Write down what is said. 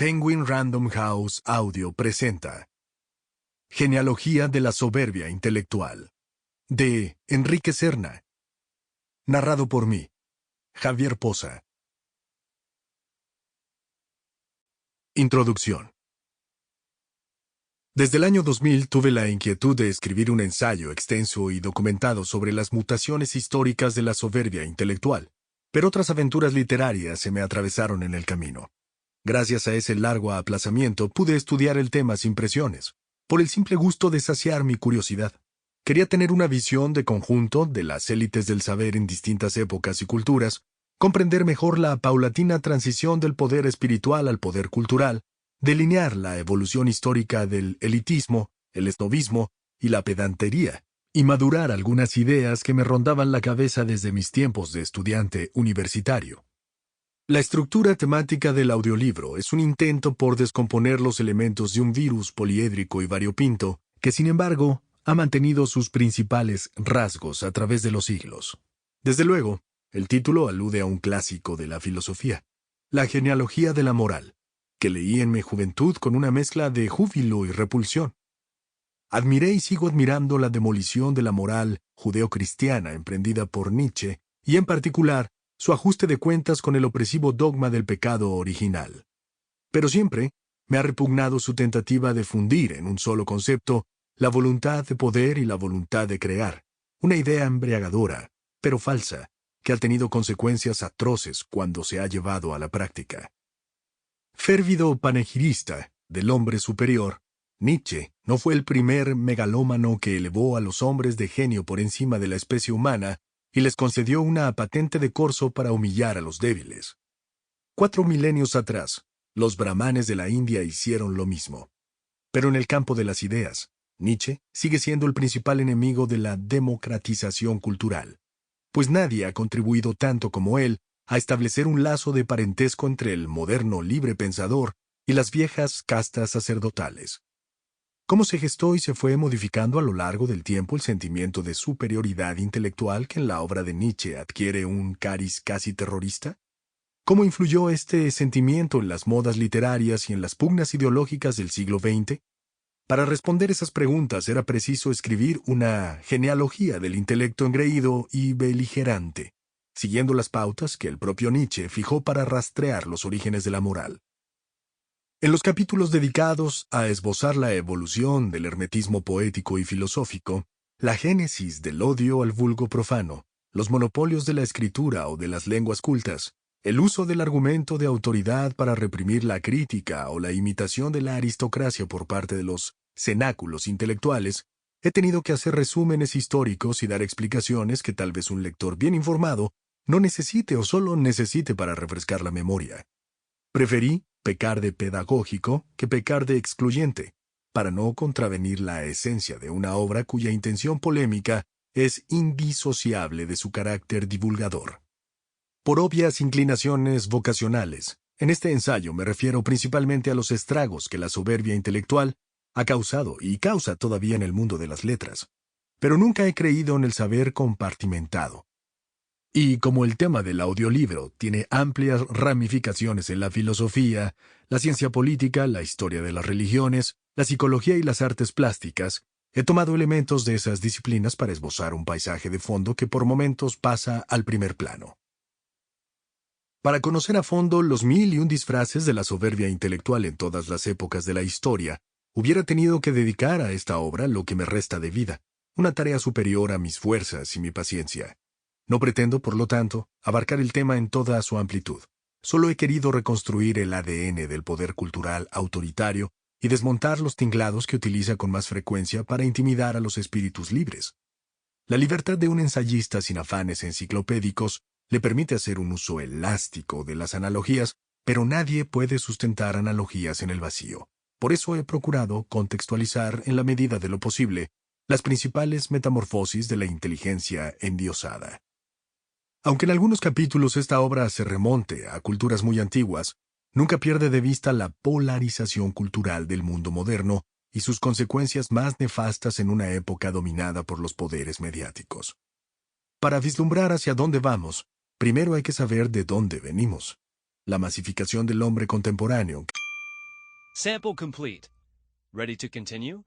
Penguin Random House Audio presenta Genealogía de la soberbia intelectual, de Enrique Serna. Narrado por mí, Javier Poza. Introducción. Desde el año 2000 tuve la inquietud de escribir un ensayo extenso y documentado sobre las mutaciones históricas de la soberbia intelectual, pero otras aventuras literarias se me atravesaron en el camino. Gracias a ese largo aplazamiento pude estudiar el tema sin presiones, por el simple gusto de saciar mi curiosidad. Quería tener una visión de conjunto de las élites del saber en distintas épocas y culturas, comprender mejor la paulatina transición del poder espiritual al poder cultural, delinear la evolución histórica del elitismo, el esnovismo y la pedantería, y madurar algunas ideas que me rondaban la cabeza desde mis tiempos de estudiante universitario. La estructura temática del audiolibro es un intento por descomponer los elementos de un virus poliédrico y variopinto que, sin embargo, ha mantenido sus principales rasgos a través de los siglos. Desde luego, el título alude a un clásico de la filosofía, La genealogía de la moral, que leí en mi juventud con una mezcla de júbilo y repulsión. Admiré y sigo admirando la demolición de la moral judeocristiana emprendida por Nietzsche y, en particular, su ajuste de cuentas con el opresivo dogma del pecado original. Pero siempre me ha repugnado su tentativa de fundir en un solo concepto la voluntad de poder y la voluntad de crear, una idea embriagadora, pero falsa, que ha tenido consecuencias atroces cuando se ha llevado a la práctica. Férvido panegirista del hombre superior, Nietzsche no fue el primer megalómano que elevó a los hombres de genio por encima de la especie humana y les concedió una patente de corso para humillar a los débiles. 4 milenios atrás, los brahmanes de la India hicieron lo mismo. Pero en el campo de las ideas, Nietzsche sigue siendo el principal enemigo de la democratización cultural, pues nadie ha contribuido tanto como él a establecer un lazo de parentesco entre el moderno libre pensador y las viejas castas sacerdotales. ¿Cómo se gestó y se fue modificando a lo largo del tiempo el sentimiento de superioridad intelectual que en la obra de Nietzsche adquiere un cariz casi terrorista? ¿Cómo influyó este sentimiento en las modas literarias y en las pugnas ideológicas del siglo XX? Para responder esas preguntas era preciso escribir una genealogía del intelecto engreído y beligerante, siguiendo las pautas que el propio Nietzsche fijó para rastrear los orígenes de la moral. En los capítulos dedicados a esbozar la evolución del hermetismo poético y filosófico, la génesis del odio al vulgo profano, los monopolios de la escritura o de las lenguas cultas, el uso del argumento de autoridad para reprimir la crítica o la imitación de la aristocracia por parte de los cenáculos intelectuales, he tenido que hacer resúmenes históricos y dar explicaciones que tal vez un lector bien informado no necesite o solo necesite para refrescar la memoria. Preferí pecar de pedagógico que pecar de excluyente, para no contravenir la esencia de una obra cuya intención polémica es indisociable de su carácter divulgador. Por obvias inclinaciones vocacionales, en este ensayo me refiero principalmente a los estragos que la soberbia intelectual ha causado y causa todavía en el mundo de las letras, pero nunca he creído en el saber compartimentado. Y como el tema del audiolibro tiene amplias ramificaciones en la filosofía, la ciencia política, la historia de las religiones, la psicología y las artes plásticas, he tomado elementos de esas disciplinas para esbozar un paisaje de fondo que por momentos pasa al primer plano. Para conocer a fondo los 1001 disfraces de la soberbia intelectual en todas las épocas de la historia, hubiera tenido que dedicar a esta obra lo que me resta de vida, una tarea superior a mis fuerzas y mi paciencia. No pretendo, por lo tanto, abarcar el tema en toda su amplitud. Solo he querido reconstruir el ADN del poder cultural autoritario y desmontar los tinglados que utiliza con más frecuencia para intimidar a los espíritus libres. La libertad de un ensayista sin afanes enciclopédicos le permite hacer un uso elástico de las analogías, pero nadie puede sustentar analogías en el vacío. Por eso he procurado contextualizar, en la medida de lo posible, las principales metamorfosis de la inteligencia endiosada. Aunque en algunos capítulos esta obra se remonte a culturas muy antiguas, nunca pierde de vista la polarización cultural del mundo moderno y sus consecuencias más nefastas en una época dominada por los poderes mediáticos. Para vislumbrar hacia dónde vamos, primero hay que saber de dónde venimos. La masificación del hombre contemporáneo, Sample complete. Ready to continue?